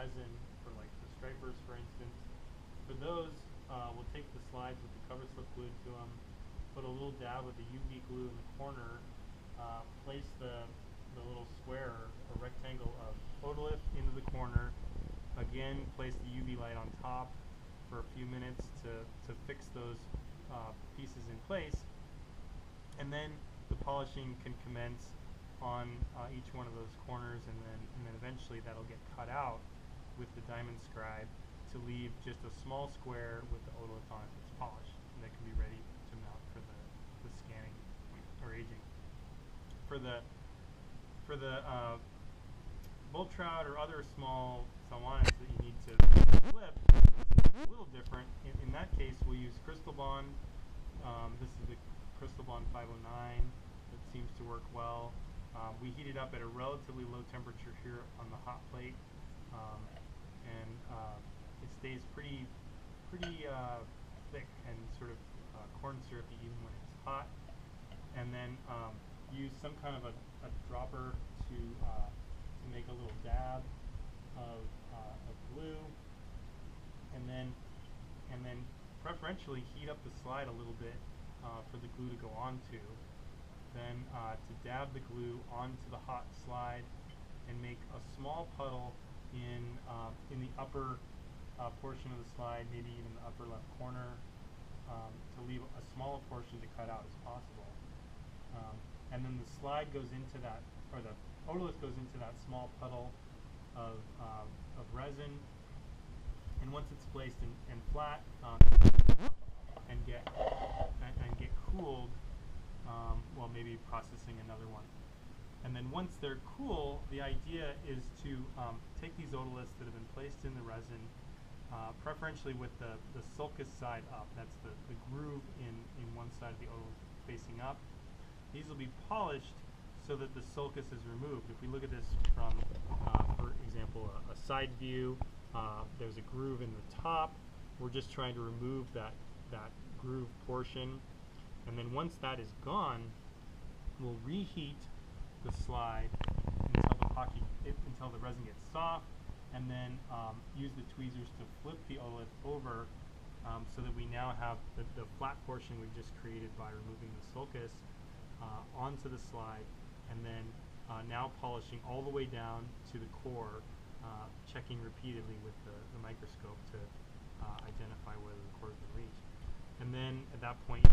resin for like the stripers, for instance. For those, we'll take the slides with the cover slip glued to them, put a little dab of the UV glue in the corner, place the little square or rectangle of otolith into the corner. Again, place the UV light on top for a few minutes to fix those pieces in place, and then the polishing can commence on each one of those corners, and then eventually that'll get cut out with the diamond scribe to leave just a small square with the otolith on it that's polished, and that can be ready to mount for the scanning or aging. For the bull trout or other small salmonids that you need to flip, it's a little different. In that case, we'll use Crystal Bond. This is the Crystal Bond 509. It seems to work well. We heat it up at a relatively low temperature here on the hot plate, and it stays pretty thick and sort of corn syrupy even when it's hot. And then use some kind of a dropper to make a little dab of glue, and then preferentially heat up the slide a little bit for the glue to go onto. Then to dab the glue onto the hot slide and make a small puddle in the upper portion of the slide, maybe even the upper left corner, to leave a smaller portion to cut out as possible. And then the slide goes into that, or the otolith goes into that small puddle of resin, and once it's placed and flat and get cooled, well, maybe processing another one. And then once they're cool, the idea is to take these otoliths that have been placed in the resin, preferentially with the sulcus side up. That's the groove in one side of the otolith facing up. These will be polished so that the sulcus is removed. If we look at this from, for example, a side view, there's a groove in the top. We're just trying to remove that groove portion. And then once that is gone, we'll reheat the slide until the resin gets soft, and then use the tweezers to flip the otolith over so that we now have the flat portion we've just created by removing the sulcus onto the slide, and then now polishing all the way down to the core, checking repeatedly with the microscope to identify whether the core has been reached. And then at that point,